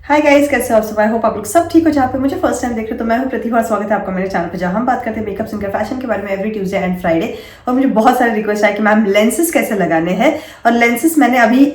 Hi guys, कैसे हो आप सब? आई होप आप लोग सब ठीक हो। जहाँ पे मुझे फर्स्ट टाइम देख रहे हो तो मैं हूँ प्रतिभा और स्वागत है आपका मेरे चैनल पे, जहाँ हम बात करते हैं मेकअप स्किन केयर फैशन के बारे में एवरी ट्यूसडे एंड फ्राइडे। और मुझे बहुत सारे रिक्वेस्ट आए कि मैम लेंसेज कैसे लगाने हैं, और लेंसेज मैंने अभी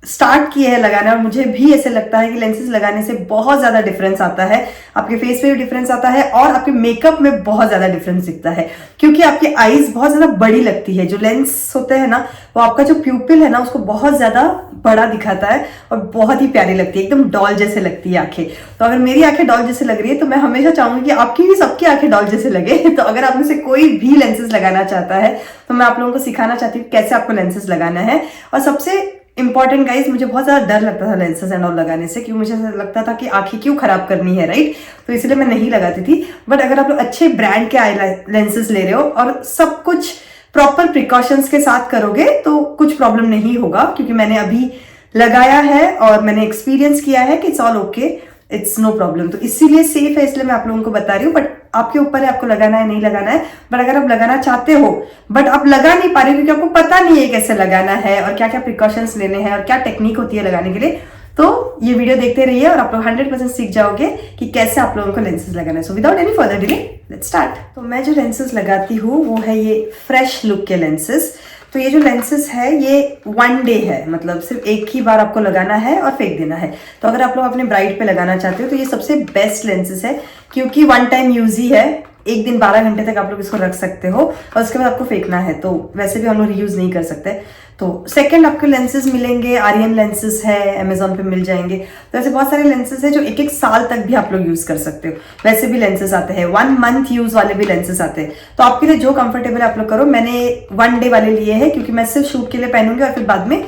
स्टार्ट किए हैं लगाना, और मुझे भी ऐसे लगता है कि लेंसेज लगाने से बहुत ज्यादा डिफरेंस आता है। आपके फेस पे भी डिफरेंस आता है और आपके मेकअप में बहुत ज्यादा डिफरेंस दिखता है, क्योंकि आपकी आईज बहुत ज्यादा बड़ी लगती है। जो लेंस होते हैं ना, वो आपका जो प्यूपिल है ना उसको बहुत ज्यादा बड़ा दिखाता है और बहुत ही प्यारी लगती है, एकदम डॉल जैसे लगती है आंखें। तो अगर मेरी आंखें डॉल जैसे लग रही है तो मैं हमेशा चाहूंगी कि आपकी भी सबकी आंखें डॉल जैसे लगे। तो अगर आप में से कोई भी लेंसेज लगाना चाहता है तो मैं आप लोगों को सिखाना चाहती हूँ कैसे आपको लेंसेज लगाना है। और सबसे इंपॉर्टेंट गाइज, मुझे बहुत ज्यादा डर लगता था लेंसेज एंड ऑल लगाने से, क्योंकि मुझे ऐसा लगता था कि आंखें क्यों खराब करनी है, राइट? तो इसलिए मैं नहीं लगाती थी। बट अगर आप लोग अच्छे ब्रांड के आई लेंसेज ले रहे हो और सब कुछ प्रॉपर प्रिकॉशंस के साथ करोगे तो कुछ प्रॉब्लम नहीं होगा, क्योंकि मैंने अभी लगाया है और मैंने एक्सपीरियंस किया है कि it's all okay, it's no problem. तो इसीलिए सेफ है, इसलिए मैं आप लोगों को बता रही हूँ। बट आपके ऊपर है आपको लगाना है नहीं लगाना है। बट अगर आप लगाना चाहते हो बट आप लगा नहीं पा रहे क्योंकि आपको पता नहीं है कैसे लगाना है और क्या क्या प्रिकॉशंस लेने हैं और क्या टेक्निक होती है लगाने के लिए, तो ये वीडियो देखते रहिए और आप लोग 100% सीख जाओगे कि कैसे आप लोगों को लेंसेज लगाना है। So without any further delay let's start. तो मैं जो लेंसेज लगाती हूँ वो है ये फ्रेश लुक के लेंसेज। तो ये जो लेंसेज है ये 1 डे है, मतलब सिर्फ एक ही बार आपको लगाना है और फेंक देना है। तो अगर आप लोग अपने ब्राइड पे लगाना चाहते हो तो ये सबसे बेस्ट लेंसेज है, क्योंकि 1 टाइम यूज ही है। एक दिन 12 घंटे तक आप लोग इसको रख सकते हो और उसके बाद आपको फेंकना है, तो वैसे भी हम लोग रीयूज नहीं कर सकते। तो सेकंड आपके लेंसेज मिलेंगे, आर्यन लेंसेज है, अमेजोन पे मिल जाएंगे। तो ऐसे बहुत सारे लेंसेज है जो 1-1 साल तक भी आप लोग यूज कर सकते हो। वैसे भी लेंसेज आते हैं, 1 मंथ यूज वाले भी लेंसेज आते हैं। तो आपके लिए जो कंफर्टेबल है आप लोग करो। मैंने 1 डे वाले लिए हैं क्योंकि मैं सिर्फ शूट के लिए पहनूंगी और फिर बाद में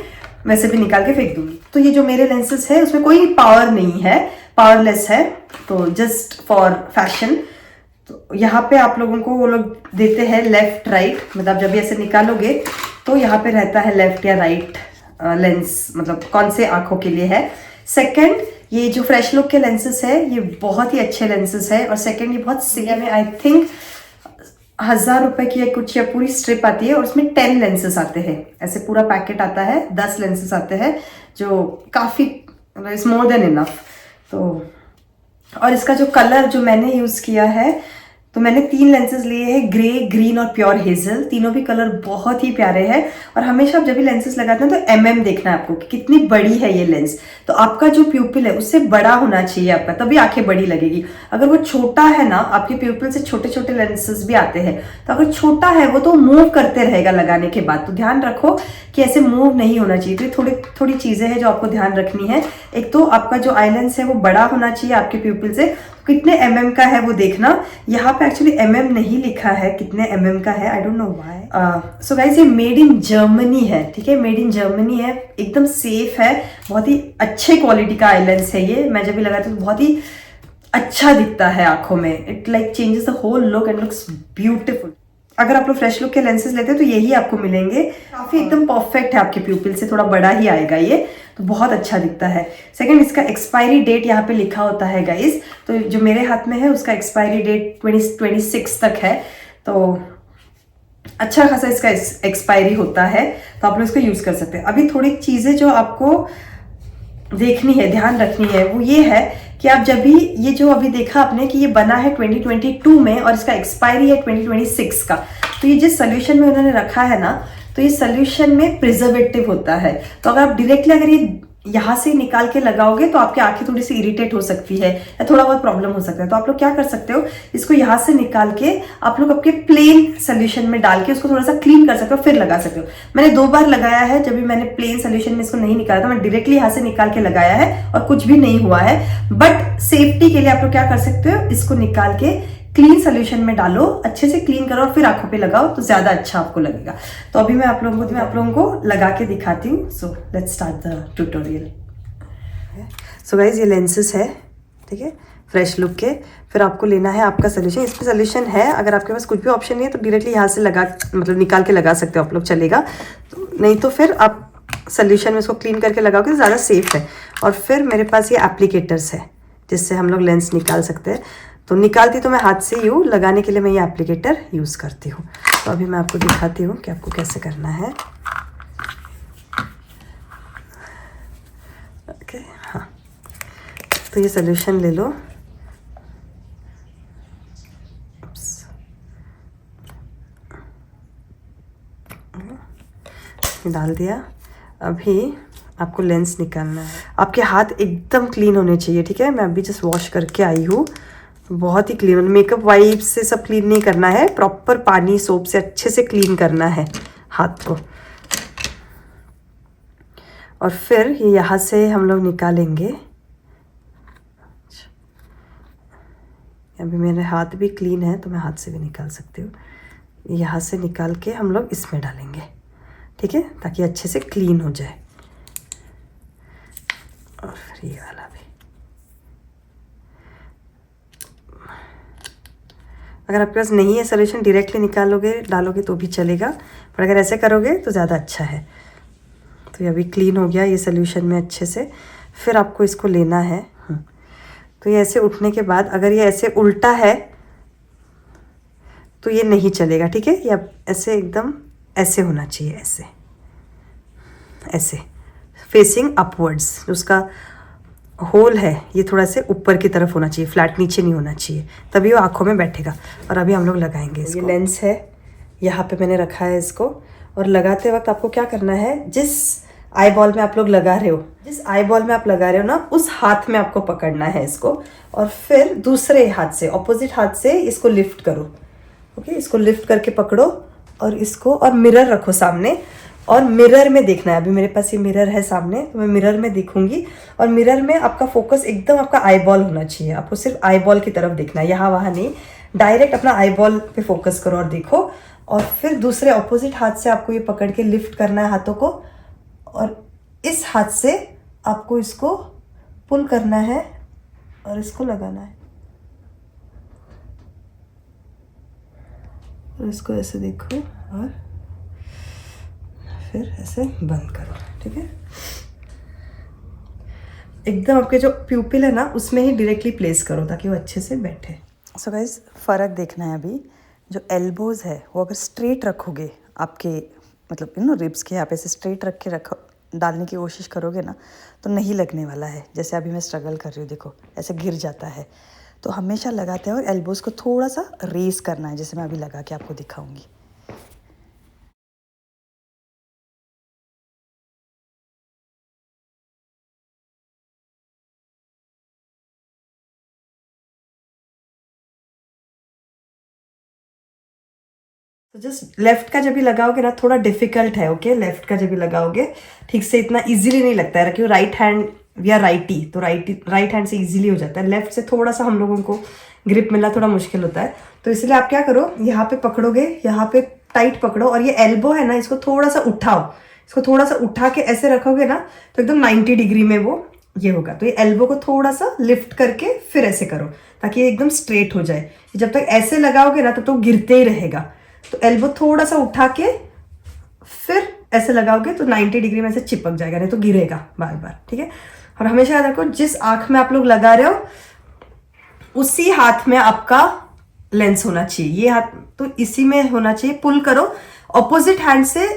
वैसे भी निकाल के फेंक दूंगी। तो ये जो मेरे लेंसेज है उसमें कोई पावर नहीं है, पावरलेस है, तो जस्ट फॉर फैशन। तो यहाँ पे आप लोगों को वो लोग देते हैं लेफ्ट राइट, मतलब जब भी ऐसे निकालोगे तो यहाँ पे रहता है लेफ्ट या राइट लेंस, मतलब कौन से आंखों के लिए है। सेकंड, ये जो फ्रेश लुक के लेंसेज है ये बहुत ही अच्छे लेंसेज है। और सेकंड, ये बहुत सेम है, आई थिंक 1000 रुपए की कुछ या पूरी स्ट्रिप आती है और उसमें 10 लेंसेज आते हैं। ऐसे पूरा पैकेट आता है, 10 लेंसेज आते हैं जो काफी इज मोर देन इनफ। तो और इसका जो कलर जो मैंने यूज किया है, तो मैंने 3 लेंसेज लिए हैं, ग्रे, ग्रीन और प्योर हेजल। तीनों भी कलर बहुत ही प्यारे हैं। और हमेशा आप जब भी लेंसेज लगाते हैं तो एमएम देखना है आपको कि कितनी बड़ी है ये लेंस। तो आपका जो प्यूपिल है उससे बड़ा होना चाहिए आपका, तभी आंखें बड़ी लगेगी। अगर वो छोटा है ना, आपके प्यूपिल से छोटे छोटे लेंसेज भी आते हैं, तो अगर छोटा है वो तो मूव करते रहेगा लगाने के बाद। तो ध्यान रखो कि ऐसे मूव नहीं होना चाहिए। तो थोड़ी थोड़ी चीजें हैं जो आपको ध्यान रखनी है। एक तो आपका जो आई लेंस है वो बड़ा होना चाहिए आपके प्यूपिल से। कितने एमएम का है वो देखना। यहाँ पे एक्चुअली एमएम नहीं लिखा है कितने एमएम का है, I don't know why. So guys, ये मेड इन जर्मनी है, ठीक है, मेड इन जर्मनी है, एकदम सेफ है, बहुत ही अच्छे क्वालिटी का आई लेंस है ये। मैं जब भी लगाती हूँ तो बहुत ही अच्छा दिखता है आंखों में। It like changes the whole look and looks beautiful. अगर आप लोग फ्रेश लुक के लेंसेज लेते हैं तो यही आपको मिलेंगे। काफी एकदम परफेक्ट है, आपके प्यूपिल से थोड़ा बड़ा ही आएगा ये, तो बहुत अच्छा दिखता है। सेकंड, इसका एक्सपायरी डेट यहाँ पे लिखा होता है गाइस। तो जो मेरे हाथ में है उसका एक्सपायरी डेट 2026 तक है। तो अच्छा खासा इसका एक्सपायरी होता है, तो आप लोग इसको यूज कर सकते हैं। अभी थोड़ी चीजें जो आपको देखनी है, ध्यान रखनी है, वो ये है कि आप जब भी ये जो अभी देखा आपने कि ये बना है 2022 में और इसका एक्सपायरी है 2026 का, तो ये जिस सोल्यूशन में उन्होंने रखा है ना, तो ये सोल्यूशन में प्रिजर्वेटिव होता है। तो अगर आप डायरेक्टली अगर ये यहाँ से निकाल के लगाओगे तो आपकी आंखें थोड़ी सी इरिटेट हो सकती है या थोड़ा बहुत प्रॉब्लम हो सकता है। तो आप लोग क्या कर सकते हो, इसको यहाँ से निकाल के आप लोग आपके प्लेन सोल्यूशन में डाल के उसको थोड़ा सा क्लीन कर सकते हो, फिर लगा सकते हो। मैंने 2 बार लगाया है, जब भी मैंने प्लेन सोल्यूशन में इसको नहीं निकाला था, मैं डायरेक्टली यहाँ से निकाल के लगाया है और कुछ भी नहीं हुआ है। बट सेफ्टी के लिए आप लोग क्या कर सकते हो, इसको निकाल के क्लीन सोल्यूशन में डालो, अच्छे से क्लीन करो और फिर आंखों पे लगाओ, तो ज्यादा अच्छा आपको लगेगा। तो अभी मैं आप लोगों को लगा के दिखाती हूँ। So let's start the tutorial. So guys, ये लेंसेज है, ठीक है, फ्रेश लुक के। फिर आपको लेना है आपका सोल्यूशन। इसमें सोल्यूशन है, अगर आपके पास कुछ भी ऑप्शन नहीं है तो डायरेक्टली यहाँ से लगा, मतलब निकाल के लगा सकते हो आप लोग, चलेगा। तो नहीं तो फिर आप सोल्यूशन में इसको क्लीन करके लगाओगे तो ज़्यादा सेफ है। और फिर मेरे पास ये एप्लीकेटर्स है जिससे हम लोग लेंस निकाल सकते हैं। तो निकालती तो मैं हाथ से ही हूँ, लगाने के लिए मैं ये एप्लीकेटर यूज़ करती हूँ। तो अभी मैं आपको दिखाती हूँ कि आपको कैसे करना है। ओके, हाँ, तो तो ये सोल्यूशन ले लो, डाल दिया। अभी आपको लेंस निकालना है। आपके हाथ एकदम क्लीन होने चाहिए, ठीक है। मैं अभी जस्ट वॉश करके आई हूँ, बहुत ही क्लीन। मेकअप वाइप से सब क्लीन नहीं करना है, प्रॉपर पानी सोप से अच्छे से क्लीन करना है हाथ को। और फिर ये यहाँ से हम लोग निकालेंगे। अभी मेरे हाथ भी क्लीन है तो मैं हाथ से भी निकाल सकती हूँ। यहाँ से निकाल के हम लोग इसमें डालेंगे, ठीक है, ताकि अच्छे से क्लीन हो जाए। और फिर ये वाला भी। अगर आपके पास नहीं है सोल्यूशन, डायरेक्टली डालोगे तो भी चलेगा, पर अगर ऐसे करोगे तो ज़्यादा अच्छा है। तो ये अभी क्लीन हो गया ये सोल्यूशन में अच्छे से। फिर आपको इसको लेना है। तो ये ऐसे उठने के बाद, अगर ये ऐसे उल्टा है तो ये नहीं चलेगा, ठीक है। ये ऐसे एकदम ऐसे होना चाहिए, ऐसे ऐसे फेसिंग अपवर्ड्स। उसका होल है ये थोड़ा से ऊपर की तरफ होना चाहिए, फ्लैट नीचे नहीं होना चाहिए, तभी वो आँखों में बैठेगा। और अभी हम लोग लगाएंगे इसको। ये लेंस है, यहाँ पे मैंने रखा है इसको। और लगाते वक्त आपको क्या करना है, जिस आई बॉल में आप लोग लगा रहे हो, जिस आई बॉल में आप लगा रहे हो ना, उस हाथ में आपको पकड़ना है इसको। और फिर दूसरे हाथ से, ऑपोजिट हाथ से इसको लिफ्ट करो। ओके, इसको लिफ्ट करके पकड़ो और इसको, और मिरर रखो सामने, और मिरर में देखना है। अभी मेरे पास ये मिरर है सामने, तो मैं मिरर में देखूंगी। और मिरर में आपका फोकस एकदम आपका आई बॉल होना चाहिए। आपको सिर्फ आई बॉल की तरफ देखना है, यहाँ वहाँ नहीं, डायरेक्ट अपना आई बॉल पे फोकस करो और देखो। और फिर दूसरे ऑपोजिट हाथ से आपको ये पकड़ के लिफ्ट करना है हाथों को, और इस हाथ से आपको इसको पुल करना है और इसको लगाना है। और इसको ऐसे देखो और फिर ऐसे बंद करो, ठीक है। एकदम आपके जो प्यूपिल है ना, उसमें ही डायरेक्टली प्लेस करो ताकि वो अच्छे से बैठे। सो गाइस, फ़र्क देखना है अभी। जो एल्बोज़ है वो अगर स्ट्रेट रखोगे, आपके मतलब रिब्स के यहाँ पे से स्ट्रेट रख के डालने की कोशिश करोगे ना, तो नहीं लगने वाला है। जैसे अभी मैं स्ट्रगल कर रही हूँ, देखो ऐसे गिर जाता है। तो हमेशा लगाते हैं और एल्बोज़ को थोड़ा सा रेस करना है, जैसे मैं अभी लगा के आपको दिखाऊंगी। तो जस्ट लेफ्ट का जब भी लगाओगे ना, थोड़ा डिफिकल्ट है। ओके, लेफ्ट का जब भी लगाओगे ठीक से इतना इजीली नहीं लगता है, क्योंकि राइट हैंड या राइटी, तो राइट हैंड से इजीली हो जाता है। लेफ्ट से थोड़ा सा हम लोगों को ग्रिप मिलना थोड़ा मुश्किल होता है। तो इसलिए आप क्या करो, यहाँ पे पकड़ोगे, यहाँ पे टाइट पकड़ो, और ये एल्बो है ना, इसको थोड़ा सा उठाओ। इसको थोड़ा सा उठा के ऐसे रखोगे ना, तो एकदम 90 डिग्री में वो ये होगा। तो ये एल्बो को थोड़ा सा लिफ्ट करके फिर ऐसे करो, ताकि ये एकदम स्ट्रेट हो जाए। जब तक ऐसे लगाओगे ना, तो गिरते ही रहेगा। तो एल्बो थोड़ा सा उठा के फिर ऐसे लगाओगे तो 90 डिग्री में से चिपक जाएगा, नहीं तो गिरेगा बार बार, ठीक है। और हमेशा याद रखो, जिस आंख में आप लोग लगा रहे हो उसी हाथ में आपका लेंस होना चाहिए। ये हाथ तो इसी में होना चाहिए। पुल करो, ऑपोजिट हैंड से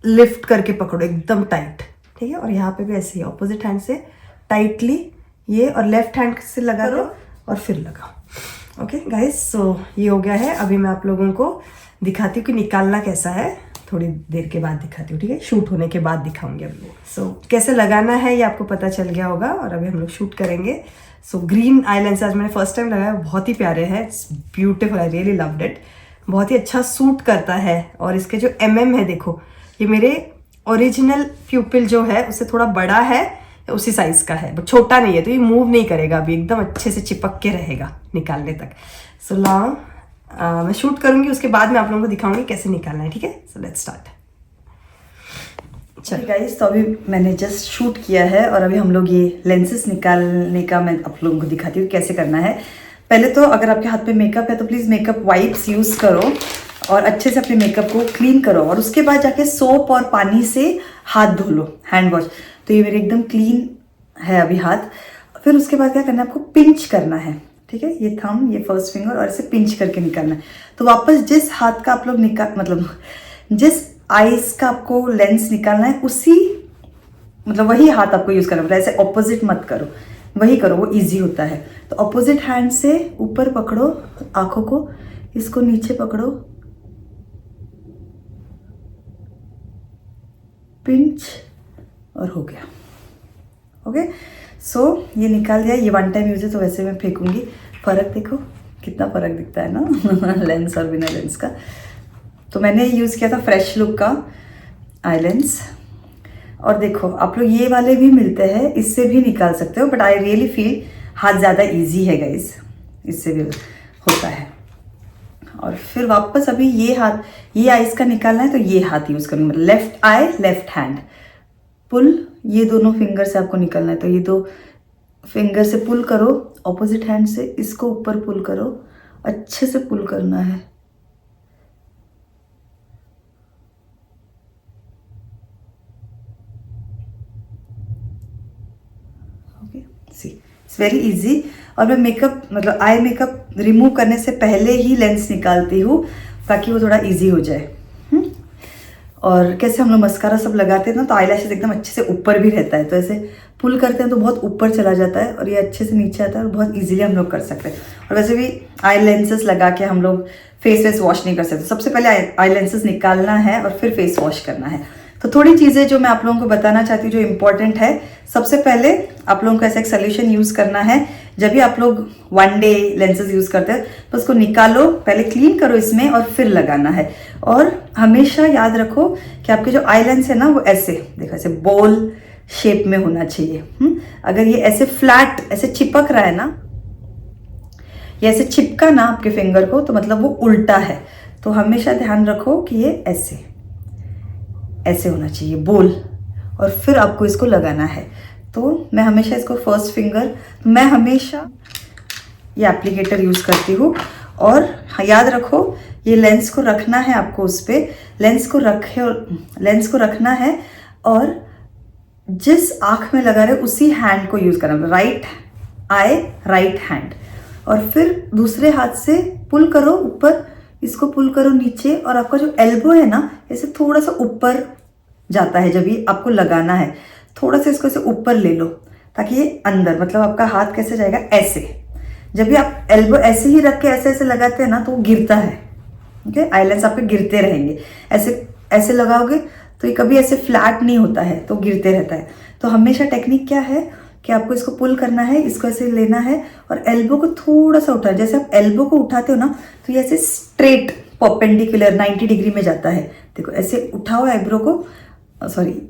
लिफ्ट करके पकड़ो एकदम टाइट, ठीक है। और यहाँ पे भी ऐसे ही ऑपोजिट हैंड से टाइटली ये, और लेफ्ट हैंड से लगा दो और फिर लगाओ। ओके गाइस, सो ये हो गया है। अभी मैं आप लोगों को दिखाती हूँ कि निकालना कैसा है, थोड़ी देर के बाद दिखाती हूँ, ठीक है। शूट होने के बाद दिखाऊंगी अभी। सो कैसे लगाना है ये आपको पता चल गया होगा। और अभी हम लोग शूट करेंगे। सो ग्रीन आई लेंस आज मैंने फर्स्ट टाइम लगाया, बहुत ही प्यारे हैं, it's beautiful, I really loved it. बहुत ही अच्छा सूट करता है। और इसके जो है, देखो ये मेरे ओरिजिनल प्यूपिल जो है उससे थोड़ा बड़ा है, उसी साइज का है, बट छोटा नहीं है। तो ये मूव नहीं करेगा अभी, एकदम अच्छे से चिपक के रहेगा निकालने तक। सो लाओ मैं शूट करूंगी, उसके बाद मैं आप लोगों को दिखाऊंगी कैसे निकालना है, ठीक है। So let's start. चलिए गाइस, तो अभी मैंने जस्ट शूट किया है और अभी हम लोग ये लेंसेस निकालने का मैं आप लोगों को दिखाती हूँ कैसे करना है। पहले तो अगर आपके हाथ पे मेकअप है तो प्लीज़ मेकअप वाइप्स यूज़ करो और अच्छे से अपने मेकअप को क्लीन करो, और उसके बाद जाके सोप और पानी से हाथ धो लो, हैंड वॉश। तो ये मेरे एकदम क्लीन है अभी हाथ। फिर उसके बाद क्या करना है, आपको पिंच करना है, ठीक है। ये थंब, ये फर्स्ट फिंगर, और ऐसे पिंच करके निकालना है। तो वापस जिस हाथ का आप लोग मतलब जिस आईज का आपको लेंस निकालना है, उसी मतलब वही हाथ आपको यूज़ करना है। ऐसे ऑपोजिट मत करो, वही करो, वो इजी होता है। तो अपोजिट हैंड से ऊपर पकड़ो आंखों को, इसको नीचे पकड़ो, पिंच, और हो गया। ओके, सो ये निकाल दिया। ये वन टाइम यूज है तो वैसे मैं फेंकूंगी। फ़र्क देखो कितना फ़र्क दिखता है ना लेंस और बिना लेंस का। तो मैंने यूज़ किया था फ्रेश लुक का आई लेंस, और देखो आप लोग ये वाले भी मिलते हैं, इससे भी निकाल सकते हो, बट आई रियली फील हाथ ज़्यादा ईजी है गाइज, इससे भी होता है। और फिर वापस अभी ये हाथ, ये आइज का निकालना है तो ये हाथ यूज़ करूँगी, मतलब लेफ्ट आई लेफ्ट हैंड पुल, ये दोनों फिंगर से आपको निकलना है। तो ये दो फिंगर से पुल करो, ऑपोजिट हैंड से इसको ऊपर पुल करो, अच्छे से पुल करना है। Okay, see it's very easy. और मैं मेकअप मतलब आई मेकअप रिमूव करने से पहले ही लेंस निकालती हूँ ताकि वो थोड़ा इजी हो जाए। और कैसे हम लोग मस्कारा सब लगाते हैं ना, तो आई लैशेज एकदम अच्छे से ऊपर भी रहता है, तो ऐसे पुल करते हैं तो बहुत ऊपर चला जाता है, और ये अच्छे से नीचे आता है, और बहुत इजीली हम लोग कर सकते हैं। और वैसे भी आई लेंसेज लगा के हम लोग फेस वॉश नहीं कर सकते। सबसे पहले आई लेंसेज निकालना है और फिर फेस वॉश करना है। तो थोड़ी चीज़ें जो मैं आप लोगों को बताना चाहती हूँ जो इम्पोर्टेंट है। सबसे पहले आप लोगों को ऐसा एक सोल्यूशन यूज़ करना है। जब भी आप लोग वन डे लेंसेज यूज़ करते हैं तो उसको निकालो, पहले क्लीन करो इसमें, और फिर लगाना है। और हमेशा याद रखो कि आपके जो आई लेंस है ना, वो ऐसे देखो, ऐसे बॉल शेप में होना चाहिए। अगर ये ऐसे फ्लैट ऐसे चिपक रहा है ना, ये ऐसे चिपका ना आपके फिंगर को, तो मतलब वो उल्टा है। तो हमेशा ध्यान रखो कि ये ऐसे ऐसे होना चाहिए बोल, और फिर आपको इसको लगाना है। तो मैं हमेशा इसको फर्स्ट फिंगर, मैं हमेशा ये एप्लीकेटर यूज़ करती हूँ। और याद रखो ये लेंस को रखना है आपको, उस पर लेंस को रखना है, और जिस आँख में लगा रहे उसी हैंड को यूज़ करना, राइट आई राइट हैंड, और फिर दूसरे हाथ से पुल करो ऊपर, इसको पुल करो नीचे, और आपका जो एल्बो है ना, ऐसे थोड़ा सा ऊपर जाता है। जब ये आपको लगाना है थोड़ा सा इसको ऐसे ऊपर ले लो, ताकि ये अंदर, मतलब आपका हाथ कैसे जाएगा ऐसे। जब भी आप एल्बो ऐसे ही रख के ऐसे ऐसे लगाते हैं ना, तो वो गिरता है। ओके, आई लेंस आपके गिरते रहेंगे। ऐसे ऐसे लगाओगे तो ये कभी ऐसे फ्लैट नहीं होता है, तो गिरते रहता है। तो हमेशा टेक्निक क्या है कि आपको इसको पुल करना है, इसको ऐसे लेना है, और एल्बो को थोड़ा सा उठाना। जैसे आप एल्बो को उठाते हो ना, तो ये ऐसे स्ट्रेट परपेंडिकुलर 90 डिग्री में जाता है। देखो ऐसे उठाओ एब्रो को,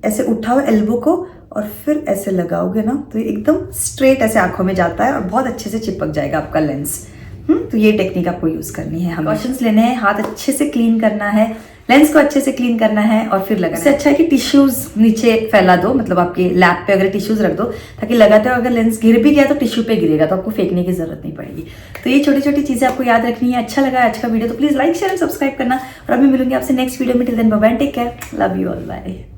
ऐसे उठाओ एल्बो को, और फिर ऐसे लगाओगे ना, तो ये एकदम स्ट्रेट ऐसे आंखों में जाता है, और बहुत अच्छे से चिपक जाएगा आपका लेंस। तो ये टेक्निक आपको यूज करनी है। प्रिकॉशंस लेने हैं, हाथ अच्छे से क्लीन करना है, लेंस को अच्छे से क्लीन करना है, और फिर लगाना है। इससे अच्छा है कि टिश्यूज नीचे फैला दो, मतलब आपके लैप पे अगर टिश्यूज रख दो, ताकि लगाते हो अगर लेंस गिर भी गया तो टिश्यू पे गिरेगा, तो आपको फेंकने की जरूरत नहीं पड़ेगी। तो ये छोटी छोटी चीजें आपको याद रखनी है। अच्छा लगा आज का वीडियो तो please like share and subscribe करना, और अभी मिलूंगी आपसे नेक्स्ट वीडियो में। Till then bye bye, take care, love you all, bye.